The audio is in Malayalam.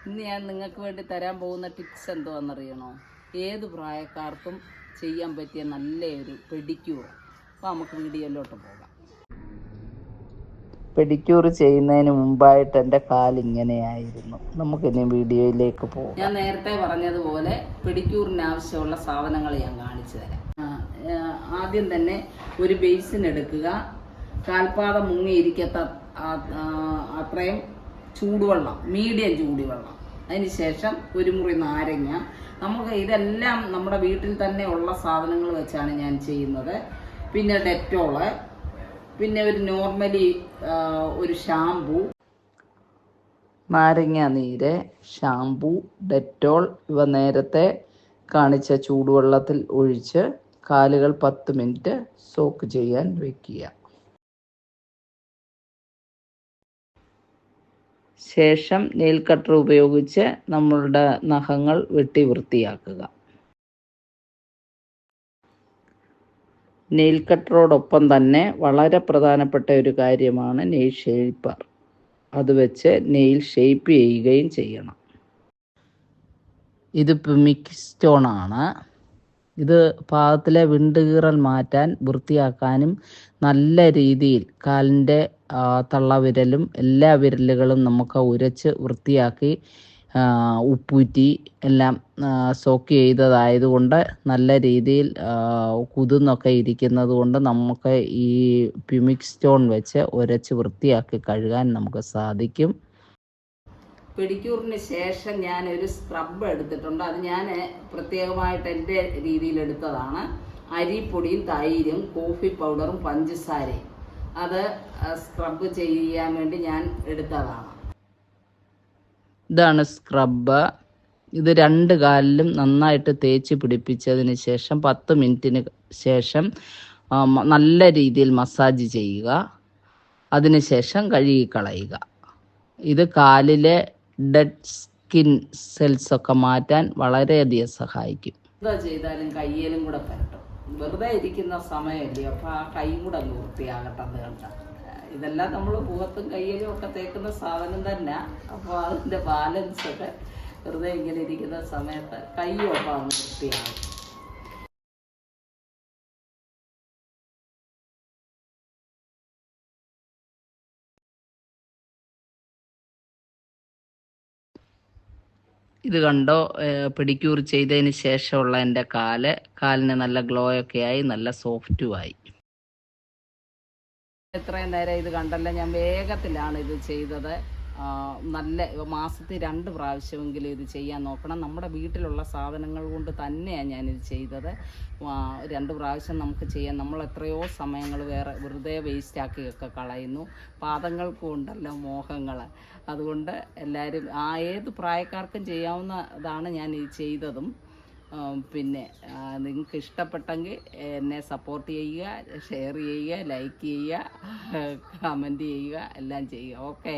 ഇന്ന് ഞാൻ നിങ്ങൾക്ക് വേണ്ടി തരാൻ പോകുന്ന ടിപ്സ് എന്താണെന്നറിയണോ? ഏത് പ്രായക്കാർക്കും ചെയ്യാൻ പറ്റിയ നല്ലൊരു പെഡിക്യൂർ. അപ്പോൾ നമുക്ക് വീഡിയോയിലോട്ട് പോകാം. പെഡിക്യൂർ ചെയ്യുന്നതിന് മുമ്പായിട്ട് എൻ്റെ കാലിങ്ങനെയായിരുന്നു. നമുക്കിനി വീഡിയോയിലേക്ക് പോകാം. ഞാൻ നേരത്തെ പറഞ്ഞതുപോലെ പെഡിക്യൂറിന് ആവശ്യമുള്ള സാധനങ്ങൾ ഞാൻ കാണിച്ചു തരാം. ആദ്യം തന്നെ ഒരു ബേസിൻ എടുക്കുക. കാൽപാദം മുങ്ങിയിരിക്കത്ത അത്രയും ചൂടുവെള്ളം, മീഡിയം ചൂടുവെള്ളം. അതിന് ശേഷം ഒരു മുറി നാരങ്ങ. നമുക്ക് ഇതെല്ലാം നമ്മുടെ വീട്ടിൽ തന്നെ ഉള്ള സാധനങ്ങൾ വെച്ചാണ് ഞാൻ ചെയ്യുന്നത്. പിന്നെ ഡെറ്റോള്, പിന്നെ ഒരു നോർമലി ഒരു ഷാമ്പു, നാരങ്ങ നീര്, ഷാമ്പു, ഡെറ്റോൾ ഇവ നേരത്തെ കാണിച്ച ചൂടുവെള്ളത്തിൽ ഒഴിച്ച് കാലുകൾ 10 മിനിറ്റ് സോക്ക് ചെയ്യാൻ വയ്ക്കുക. ശേഷം നെയിൽ കട്ടർ ഉപയോഗിച്ച് നമ്മളുടെ നഖങ്ങൾ വെട്ടി വൃത്തിയാക്കുക. നെയിൽ കട്ടറോടൊപ്പം തന്നെ വളരെ പ്രധാനപ്പെട്ട ഒരു കാര്യമാണ് നെയിൽ ഷേപ്പർ. അത് വെച്ച് നെയിൽ ഷേപ്പ് ചെയ്യുകയും ചെയ്യണം. ഇത് പിമിക് സ്റ്റോൺ ആണ്. ഇത് പാദത്തിലെ വിണ്ടുകീറൽ മാറ്റാൻ, വൃത്തിയാക്കാനും നല്ല രീതിയിൽ കാലിൻ്റെ തള്ളവിരലും എല്ലാ വിരലുകളും നമുക്ക് ഉരച്ച് വൃത്തിയാക്കി ഉപ്പൂറ്റി എല്ലാം സോക്ക് ചെയ്തതായതുകൊണ്ട് നല്ല രീതിയിൽ കുതിർന്നൊക്കെ ഇരിക്കുന്നത് കൊണ്ട് നമുക്ക് ഈ പിമിക് സ്റ്റോൺ വെച്ച് ഉരച്ച് വൃത്തിയാക്കി കഴുകാൻ നമുക്ക് സാധിക്കും. പെഡിക്യൂറിന് ശേഷം ഞാനൊരു സ്ക്രബ് എടുത്തിട്ടുണ്ട്. അത് ഞാൻ പ്രത്യേകമായിട്ട് എൻ്റെ രീതിയിൽ എടുത്തതാണ്. അരിപ്പൊടിയും തൈരും കോഫി പൗഡറും പഞ്ചസാരയും അത് സ്ക്രബ് ചെയ്യാൻ വേണ്ടി ഞാൻ എടുത്തതാണ്. ഇതാണ് സ്ക്രബ്. ഇത് 2 കാലിലും നന്നായിട്ട് തേച്ച് പിടിപ്പിച്ചതിന് ശേഷം 10 മിനിറ്റിന് ശേഷം നല്ല രീതിയിൽ മസാജ് ചെയ്യുക. അതിനുശേഷം കഴുകിക്കളയുക. ഇത് കാലിലെ ഡെഡ് സ്കിൻ സെൽസ് ഒക്കെ മാറ്റാൻ വളരെയധികം സഹായിക്കും. എന്താ ചെയ്താലും കയ്യിലും കൂടെ പരട്ടും. വെറുതെ ഇരിക്കുന്ന സമയമല്ലേ, അപ്പോൾ ആ കൈയും കൂടെ അങ്ങ് വൃത്തിയാകട്ടെ എന്ന് കണ്ട. ഇതെല്ലാം നമ്മൾ മുഖത്തും കയ്യിലും ഒക്കെ തേക്കുന്ന സാധനം തന്നെ. അപ്പോൾ അതിൻ്റെ ബാലൻസ് ഒക്കെ വെറുതെ ഇങ്ങനെ ഇരിക്കുന്ന സമയത്ത് കയ്യും ഒപ്പം അങ്ങ് വൃത്തിയാകും. ഇത് കണ്ടോ, പെഡിക്യൂർ ചെയ്തതിന് ശേഷമുള്ള എൻ്റെ കാലിന് നല്ല ഗ്ലോ ഒക്കെ ആയി, നല്ല സോഫ്റ്റുമായി. ഇത്രയും നേരം ഇത് കണ്ടല്ലോ, ഞാൻ വേഗത്തിലാണ് ഇത് ചെയ്തത്. നല്ല മാസത്തിൽ 2 പ്രാവശ്യമെങ്കിലും ഇത് ചെയ്യാൻ നോക്കണം. നമ്മുടെ വീട്ടിലുള്ള സാധനങ്ങൾ കൊണ്ട് തന്നെയാണ് ഞാനിത് ചെയ്തത്. 2 പ്രാവശ്യം നമുക്ക് ചെയ്യാം. നമ്മൾ എത്രയോ സമയങ്ങൾ വെറുതെ വേസ്റ്റാക്കിയൊക്കെ കളയുന്നു. പാദങ്ങൾക്കും ഉണ്ടല്ലോ മോഹങ്ങൾ. അതുകൊണ്ട് എല്ലാവരും ഏത് പ്രായക്കാർക്കും ചെയ്യാവുന്നതാണ് ഞാൻ ഇത് ചെയ്തതും. പിന്നെ നിങ്ങൾക്ക് ഇഷ്ടപ്പെട്ടെങ്കിൽ എന്നെ സപ്പോർട്ട് ചെയ്യുക, ഷെയർ ചെയ്യുക, ലൈക്ക് ചെയ്യുക, കമൻറ്റ് ചെയ്യുക, എല്ലാം ചെയ്യുക. ഓക്കെ.